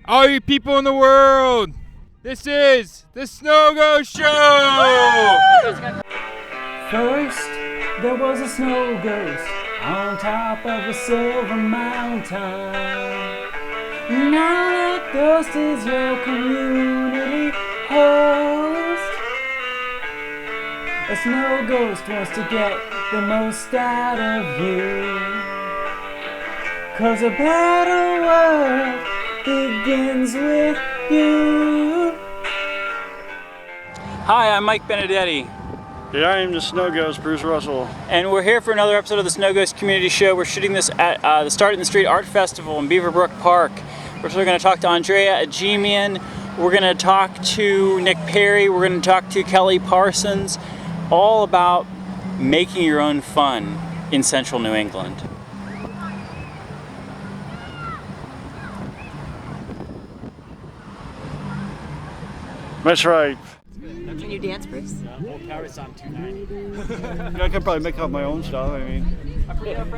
All you people in the world, this is the Snow Ghost Show! First, there was a snow ghost on top of a silver mountain. Now that ghost is your community host. A snow ghost wants to get the most out of you. 'Cause a better world begins with you. Hi, I'm Mike Benedetti. Yeah, I am the Snow Ghost, Bruce Russell. And we're here for another episode of the Snow Ghost Community Show. We're shooting this at the Start in the Street Art Festival in Beaverbrook Park. We're going to talk to Andrea Ajemian. We're going to talk to Nik Perry. We're going to talk to Kelley Parsons. All about making your own fun in central New England. That's right. Can you dance, Bruce? I could probably make up my own stuff, I mean.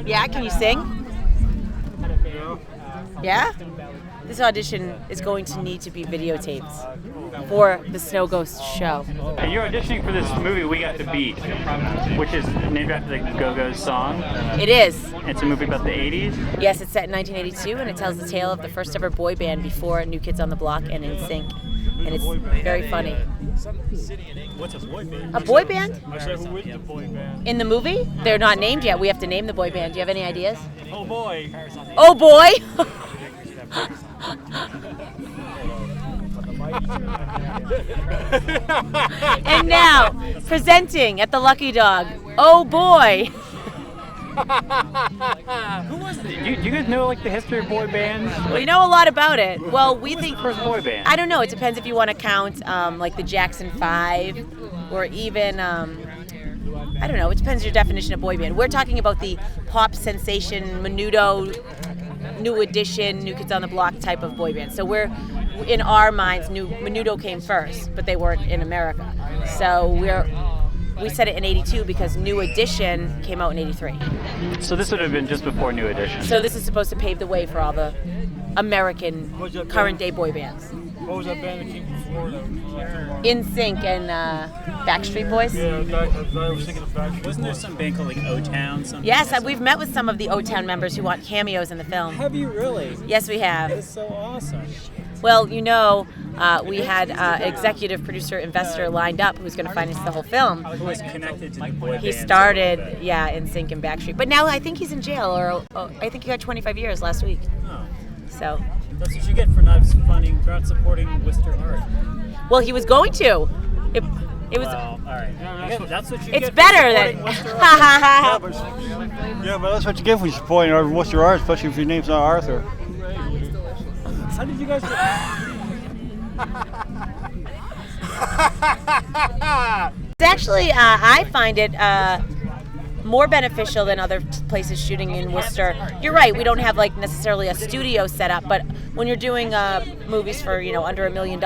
Yeah, can you sing? Yeah? This audition is going to need to be videotaped for the Snow Ghost show. And you're auditioning for this movie, We Got the Beat, which is named after the Go-Go's song. It is. It's a movie about the 80s. Yes, it's set in 1982, and it tells the tale of the first ever boy band before New Kids on the Block and NSYNC. And it's very funny. What's a boy band? A boy band? I said, who is the boy band? In the movie? They're not named yet. We have to name the boy band. Do you have any ideas? Oh boy. Oh boy! And now, presenting at the Lucky Dog, oh boy! Who was it? Do you guys know like the history of boy bands? We know a lot about it. Well, we think First boy band. I don't know. It depends if you want to count like the Jackson 5 or even I don't know. It depends your definition of boy band. We're talking about the pop sensation, Menudo, New Edition, New Kids on the Block type of boy band. So we're in our minds, Menudo came first, but they weren't in America. So we said it in 82 because New Edition came out in 83. So this would have been just before New Edition. So this is supposed to pave the way for all the American current day boy bands. What was that band that came before them? NSYNC and Backstreet Boys. Yeah, I was thinking of Backstreet. Wasn't there some band called like O-Town? Yes, we've met with some of the O-Town members who want cameos in the film. Have you really? Yes, we have. That's so awesome. Well, you know, we had executive producer investor lined up who was going to finance the whole film. Who was connected to the boy band? He started, NSYNC and Backstreet. But now I think he's in jail, or I think he got 25 years last week. Oh. So. That's what you get for not supporting Worcester art. Well, he was going to. It was. Well, all right. That's what you It's get. better than. Yeah, but that's what you get when you're supporting Worcester art, especially if your name's not Arthur. How did you guys It's actually, I find it more beneficial than other places shooting in Worcester. You're right, we don't have like necessarily a studio set up, but when you're doing movies for under $1 million,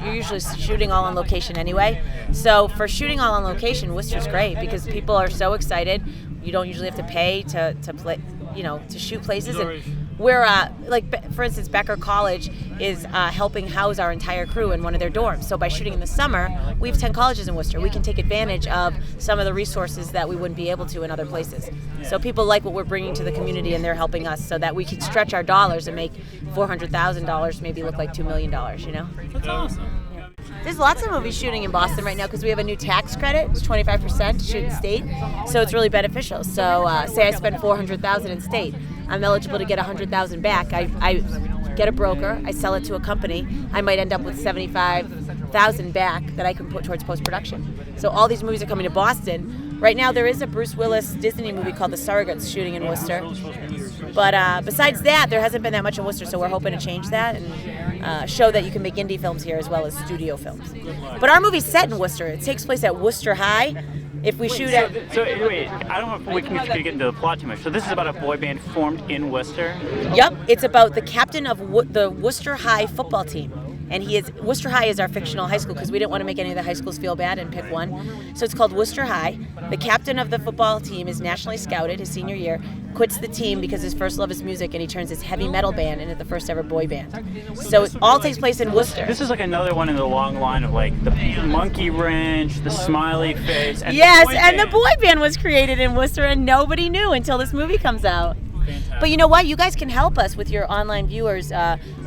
you're usually shooting all on location anyway. So for shooting all on location, Worcester's great because people are so excited. You don't usually have to pay to play, to shoot places. And we're like, for instance, Becker College is helping house our entire crew in one of their dorms. So by shooting in the summer, we have 10 colleges in Worcester. We can take advantage of some of the resources that we wouldn't be able to in other places. So people like what we're bringing to the community, and they're helping us so that we can stretch our dollars and make $400,000 maybe look like $2 million. That's awesome. There's lots of movies shooting in Boston right now because we have a new tax credit. It's 25% to shoot in state, so it's really beneficial. So say I spend $400,000 in state, I'm eligible to get $100,000 back. I get a broker, I sell it to a company, I might end up with $75,000 back that I can put towards post-production. So all these movies are coming to Boston. Right now there is a Bruce Willis Disney movie called The Surrogates shooting in Worcester. But besides that, there hasn't been that much in Worcester, so we're hoping to change that and show that you can make indie films here as well as studio films. But our movie's set in Worcester. It takes place at Worcester High. If we shoot at... So wait, I don't know if we can get into the plot too much. So this is about a boy band formed in Worcester? Yep, it's about the captain of the Worcester High football team. And Worcester High is our fictional high school because we didn't want to make any of the high schools feel bad and pick one. So it's called Worcester High. The captain of the football team is nationally scouted his senior year, quits the team because his first love is music, and he turns his heavy metal band into the first ever boy band. So it all takes place in Worcester. This is like another one in the long line of like the monkey wrench, the smiley face. And the boy band was created in Worcester, and nobody knew until this movie comes out. Fantastic. But you know what? You guys can help us with your online viewers.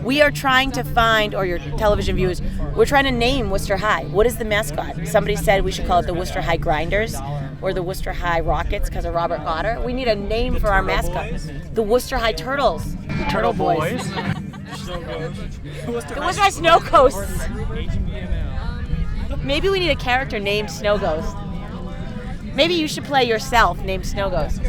We are trying to find, or your television viewers, we're trying to name Worcester High. What is the mascot? Somebody said we should call it the Worcester High Grinders or the Worcester High Rockets because of Robert Goddard. We need a name for our mascot. The Worcester High Turtles. The Turtle Boys. The Worcester High Snow Ghosts. Maybe we need a character named Snow Ghost. Maybe you should play yourself named Snow Ghost.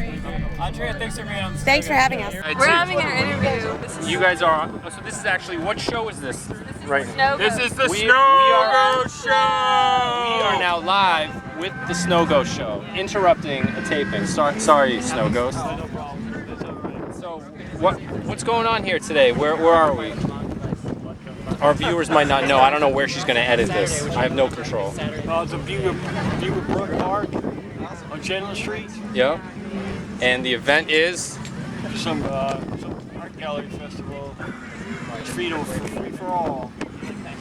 Andrea, thanks for being on. Thanks for having us. We're having an interview. You guys are. So this is actually, what show is this? Right. Snow This Ghost. is the Snow Ghost Show. We are now live with the Snow Ghost Show, interrupting a taping. Sorry, Snow Ghost. So, what's going on here today? Where are we? Our viewers might not know. I don't know where she's going to edit this. I have no control. It's a view of Brook Park on Chandler Street. Yeah. And the event is Some art gallery festival. It's free for all,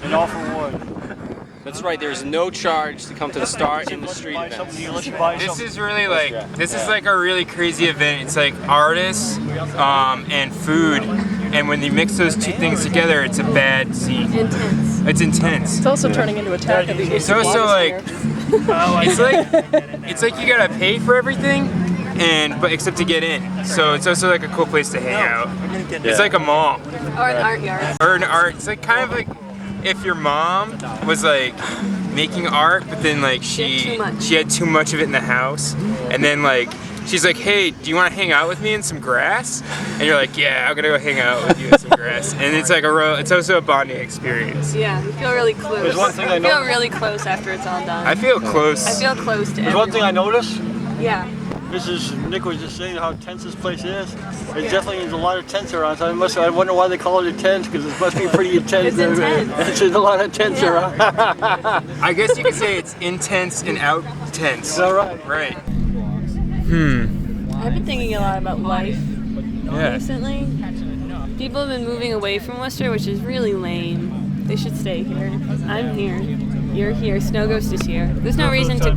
and all for one. That's right. There's no charge to come to the Star in the Street events. This is really like, this is like a really crazy event. It's like artists and food. And when you mix those two things together, it's a bad scene. Intense. It's intense. It's also turning into Attack of the It's also like, it's like you gotta pay for everything, but except to get in. So it's also like a cool place to hang out. It's like a mall Or an art yard. or an art. It's like kind of like if your mom was like making art, but then like she had too much of it in the house, and then like she's like, hey, do you want to hang out with me in some grass? And you're like, yeah, I'm gonna go hang out with you in some grass. And it's like it's also a bonding experience. Yeah, you feel really close. There's one thing I You feel know- really close after it's all done. I feel close. I feel close to There's everyone. one thing I noticed. Yeah. Nik was just saying how tense this place is. There definitely is a lot of tents around. So I wonder why they call it a tent, because it must be pretty intense. It's intense. There's a lot of tents around. I guess you could say it's intense and out tense. Is that right? Right. I've been thinking a lot about life Yeah. recently. People have been moving away from Worcester, which is really lame. They should stay here. I'm here. You're here. Snow Ghost is here. There's no reason to.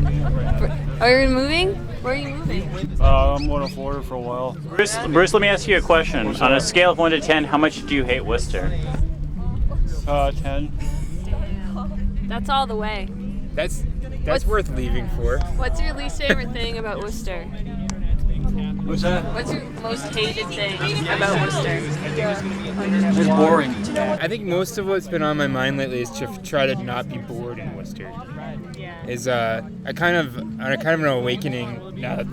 Are you moving? Where are you moving? I'm going to Florida for a while. Bruce, let me ask you a question. On a scale of 1 to 10, how much do you hate Worcester? 10. That's all the way. That's What's- worth leaving for. What's your least favorite thing about Worcester? What's that? What's your most hated thing about Worcester? It's boring. I think most of what's been on my mind lately is to try to not be bored in Worcester. Is I kind of an awakening now that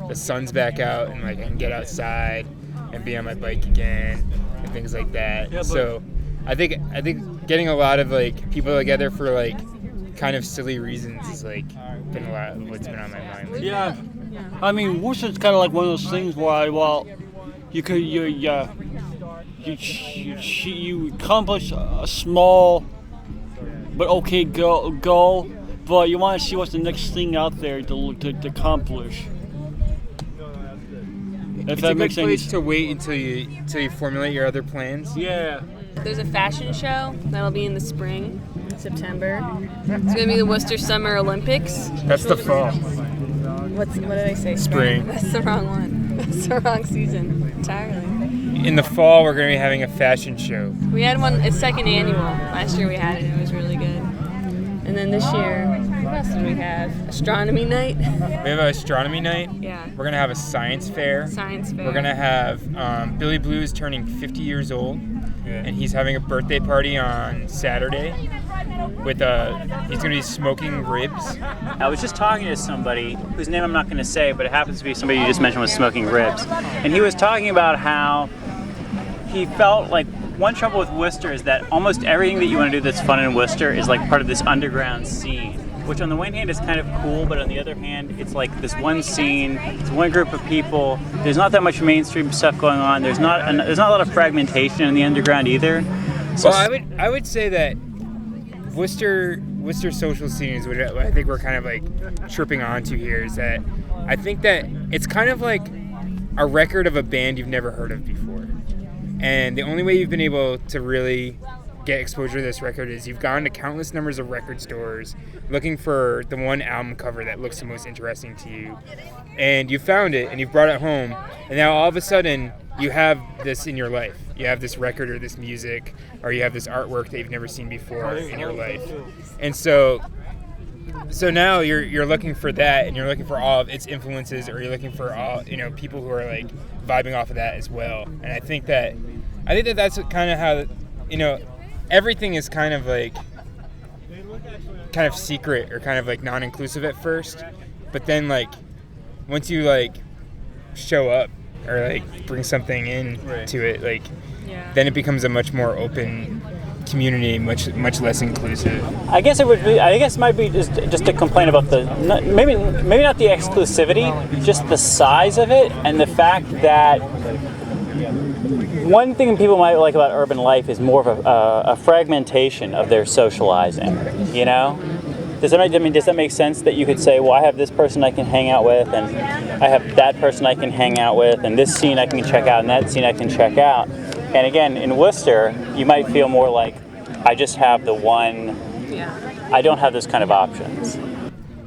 the sun's back out and like I can get outside and be on my bike again and things like that. Yeah, but- So I think getting a lot of like people together for like kind of silly reasons is like been a lot of what's been on my mind. Yeah. I mean, Worcester's kind of like one of those things where, well, you accomplish a small but okay goal, but you want to see what's the next thing out there to accomplish. If It's a that good makes place sense. to wait until you formulate your other plans. Yeah. There's a fashion show that'll be in the spring, September. It's gonna be the Worcester Summer Olympics. That's the fall. What did I say? Spring. That's the wrong one. That's the wrong season entirely. In the fall, we're going to be having a fashion show. We had one. It's second annual. Last year we had it. It was really good. And then this year, what else did we have? Astronomy night. We have an astronomy night. Yeah. We're going to have a science fair. Science fair. We're going to have Billy Blue is turning 50 years old, and he's having a birthday party on Saturday. He's going to be smoking ribs. I was just talking to somebody whose name I'm not going to say, but it happens to be somebody you just mentioned was smoking ribs. And he was talking about how he felt like one trouble with Worcester is that almost everything that you want to do that's fun in Worcester is like part of this underground scene, which on the one hand is kind of cool, but on the other hand, it's like this one scene, it's one group of people. There's not that much mainstream stuff going on. There's not a lot of fragmentation in the underground either. So Well, I would say that Worcester social scene is what I think we're kind of like tripping onto here, is that I think that it's kind of like a record of a band you've never heard of before. And the only way you've been able to really get exposure to this record is you've gone to countless numbers of record stores looking for the one album cover that looks the most interesting to you. And you found it and you've brought it home, and now all of a sudden you have this in your life. You have this record or this music, or you have this artwork that you've never seen before in your life. And so now you're looking for that, and you're looking for all of its influences, or you're looking for all, people who are like vibing off of that as well. And I think that that's kind of how, everything is kind of secret or kind of like non-inclusive at first, but then like once you like show up or like bring something in to it, like then it becomes a much more open community, much less inclusive. I guess it might be just to complain about maybe not the exclusivity, just the size of it, and the fact that one thing people might like about urban life is more of a fragmentation of their socializing. Does that make sense that you could say, well, I have this person I can hang out with, and I have that person I can hang out with, and this scene I can check out, and that scene I can check out. And again, in Worcester, you might feel more like, I just have the one. Yeah. I don't have those kind of options.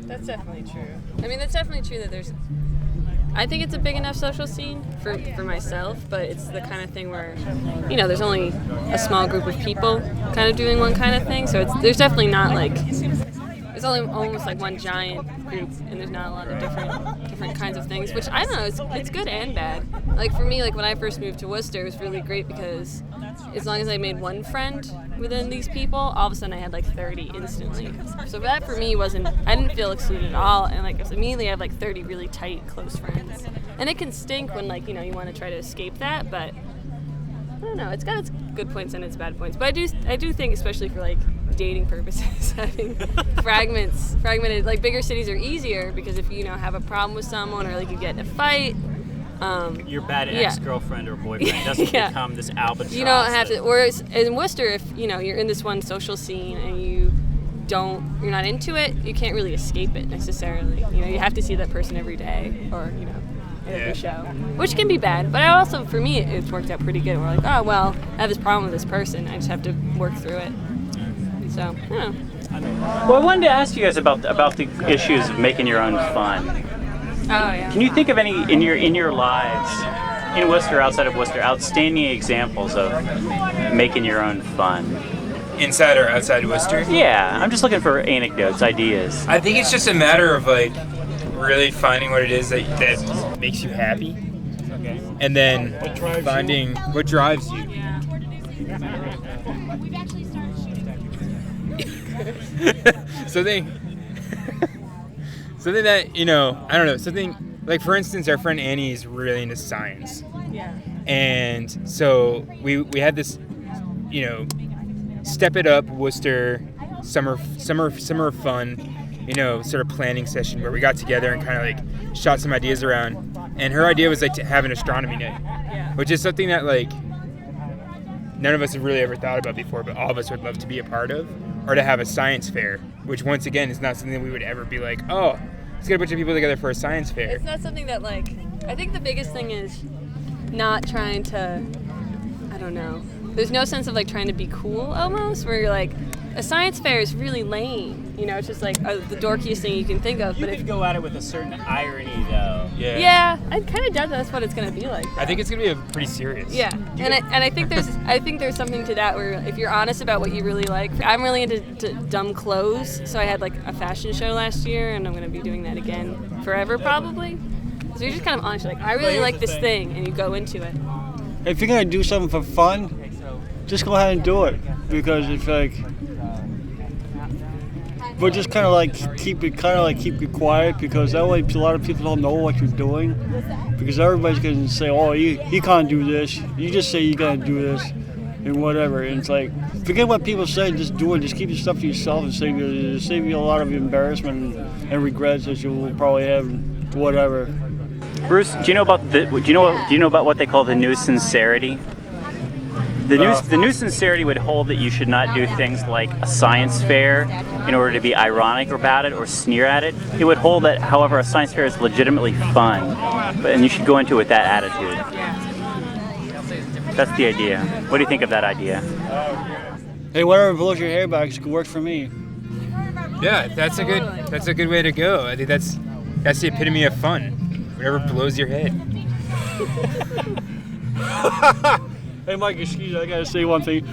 That's definitely true. I mean, that's definitely true that I think it's a big enough social scene for myself, but it's the kind of thing where, there's only a small group of people kind of doing one kind of thing, so there's definitely not like, it's only almost like one giant group, and there's not a lot of different kinds of things, which I don't know, it's good and bad. Like for me, like when I first moved to Worcester, it was really great because as long as I made one friend within these people, all of a sudden I had like 30 instantly. So that for me I didn't feel excluded at all, and like immediately I have like 30 really tight, close friends. And it can stink when like, you want to try to escape that, but I don't know, it's got its good points and its bad points. But I do think, especially for like dating purposes, having fragmented, like bigger cities are easier because if you have a problem with someone or like you get in a fight, your bad ex-girlfriend or boyfriend doesn't become this albatross. You don't have to. Whereas in Worcester, if you're in this one social scene and you're not into it, you can't really escape it necessarily. You have to see that person every day or every show, which can be bad. But for me, it's worked out pretty good. We're like, oh well, I have this problem with this person. I just have to work through it. So I don't know. Well, I wanted to ask you guys about the issues of making your own fun. Oh yeah. Can you think of any in your lives, in Worcester, outside of Worcester, outstanding examples of making your own fun? Inside or outside Worcester? Yeah, I'm just looking for anecdotes, ideas. I think it's just a matter of like really finding what it is that makes you happy, and then finding what drives you. something that I don't know, something like, for instance, our friend Annie is really into science, and so we had this Step It Up Worcester summer fun sort of planning session where we got together and kind of like shot some ideas around, and her idea was like to have an astronomy night, which is something that like none of us have really ever thought about before, but all of us would love to be a part of, or to have a science fair, which once again is not something that we would ever be like, oh, let's get a bunch of people together for a science fair. It's not something that like, I think the biggest thing is not trying to, I don't know, there's no sense of like trying to be cool almost, where you're like, a science fair is really lame. It's just like the dorkiest thing you can think of. But if you go at it with a certain irony, though. Yeah, I kind of doubt that's what it's gonna be like. I think it's gonna be pretty serious. Yeah, and I think there's something to that where if you're honest about what you really like. I'm really into dumb clothes, so I had like a fashion show last year, and I'm gonna be doing that again forever probably. So you're just kind of honest, like I really like this thing, and you go into it. If you're gonna do something for fun, just go ahead and do it, because it's like. But just kind of like keep it quiet, because that way a lot of people don't know what you're doing, because everybody's gonna say, oh, you can't do this. You just say you gotta do this, and whatever. And it's like, forget what people say. Just do it. Just keep your stuff to yourself, and save you a lot of embarrassment and regrets that you will probably have. Whatever. Bruce, do you know about what they call the new sincerity? The new sincerity would hold that you should not do things like a science fair in order to be ironic about it or sneer at it. It would hold that, however, a science fair is legitimately fun, and you should go into it with that attitude. That's the idea. What do you think of that idea? Hey, whatever blows your hair back, it could work for me. Yeah, that's a good way to go. I think that's the epitome of fun. Whatever blows your head. Hey, Mike, excuse me, I gotta say one thing.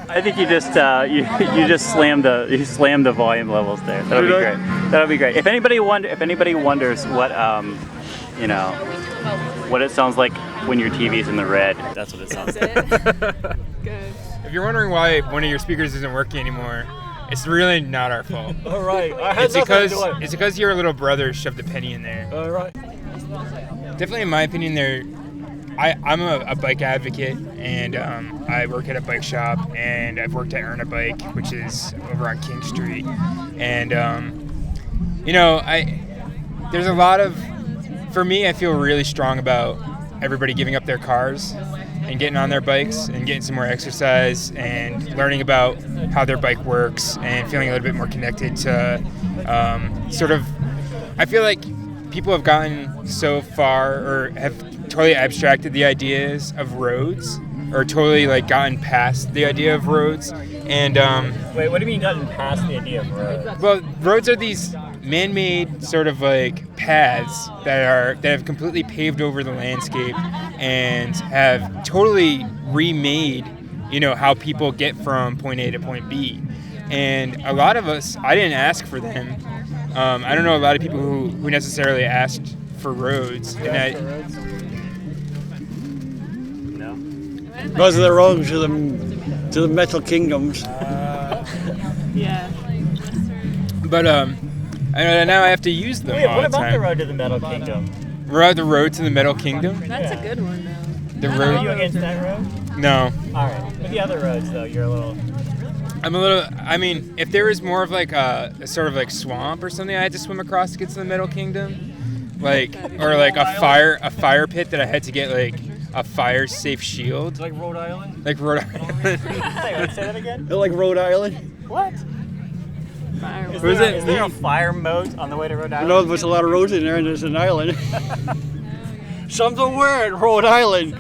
I think you just slammed the volume levels there. That'll be great. That'll be great. If anybody wonders what what it sounds like when your TV's in the red, that's what it sounds like. Good. If you're wondering why one of your speakers isn't working anymore, it's really not our fault. All right. It's because your little brother shoved a penny in there. All right. Definitely, in my opinion, I'm a bike advocate, and I work at a bike shop, and I've worked at Earn a Bike, which is over on King Street, and there's a lot of, for me, I feel really strong about everybody giving up their cars and getting on their bikes and getting some more exercise and learning about how their bike works and feeling a little bit more connected to I feel like people have gotten so far or have totally abstracted the ideas of roads or totally like gotten past the idea of roads. And Wait, what do you mean gotten past the idea of roads? well, roads are these man-made sort of like paths that have completely paved over the landscape and have totally remade, how people get from point A to point B. And a lot of us, I didn't ask for them. I don't know a lot of people who necessarily asked for roads. No. Because of the roads to the Metal Kingdoms. Yeah. But now I have to use them Wait, all what the about time. the road to the Metal Kingdom? The road to the Metal Kingdom? That's a good one, though. The Are you road? against that road? No. All right. But the other roads, though, you're a little. If there was more of like a sort of like swamp or something I had to swim across to get to the Metal Kingdom, or like a fire pit that I had to get like a fire safe shield. Like Rhode Island? Like Rhode Island. Say that again? Like Rhode Island? What? Fireworks. Is there a fire moat on the way to Rhode Island? No, there's a lot of roads in there and there's an island. Somewhere in Rhode Island.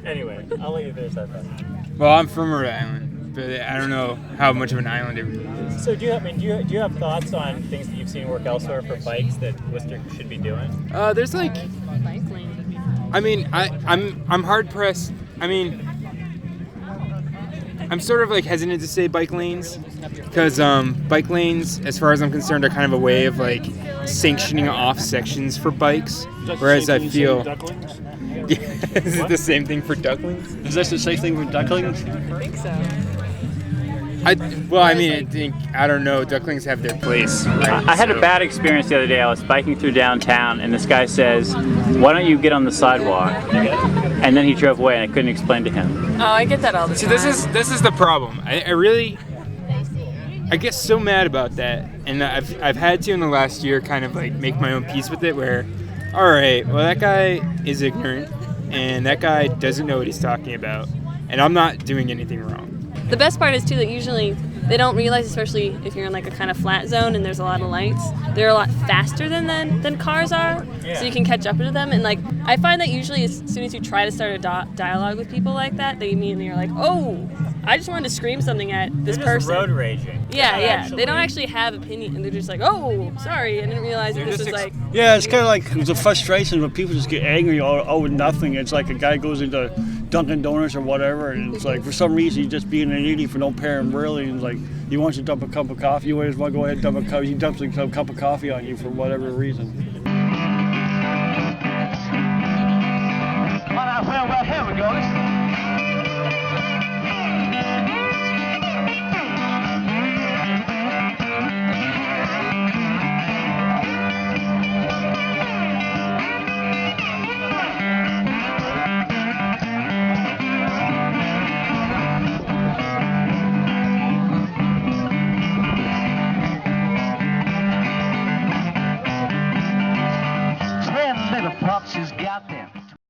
Anyway, I'll let you finish that thought. Well, I'm from Rhode Island, but I don't know how much of an island it really is. So do you have thoughts on things that you've seen work elsewhere for bikes that Worcester should be doing? There's like, Bike lane. I'm hard pressed. I'm sort of like hesitant to say bike lanes because bike lanes, as far as I'm concerned, are kind of a way of like sanctioning off sections for bikes. Whereas I feel, is it the same thing for ducklings? Is this the same thing for ducklings? I think so. I don't know. Ducklings have their place. Right? I had a bad experience the other day. I was biking through downtown, and this guy says, "Why don't you get on the sidewalk?" And then he drove away, and I couldn't explain to him. Oh, I get that all the See, time. this is the problem. I get so mad about that, and I've had to in the last year kind of like make my own peace with it. Where, all right, well that guy is ignorant, and that guy doesn't know what he's talking about, and I'm not doing anything wrong. The best part is too that usually they don't realize, especially if you're in like a kind of flat zone and there's a lot of lights, they're a lot faster than cars are, so you can catch up to them. And like I find that usually as soon as you try to start a dialogue with people like that, they immediately are like, "Oh, I just wanted to scream something at this person." Road raging. Yeah. They don't actually have opinion, and they're just like, "Oh, sorry, I didn't realize that this was like." Yeah, it's kind of like the frustration when people just get angry over nothing. It's like a guy goes into Dunkin' Donuts or whatever, and it's like for some reason he's just being an idiot for no apparent really, and it's like he wants to dump a cup of coffie. You always want to go ahead and dump a cup. He dumps a cup of coffee on you for whatever reason.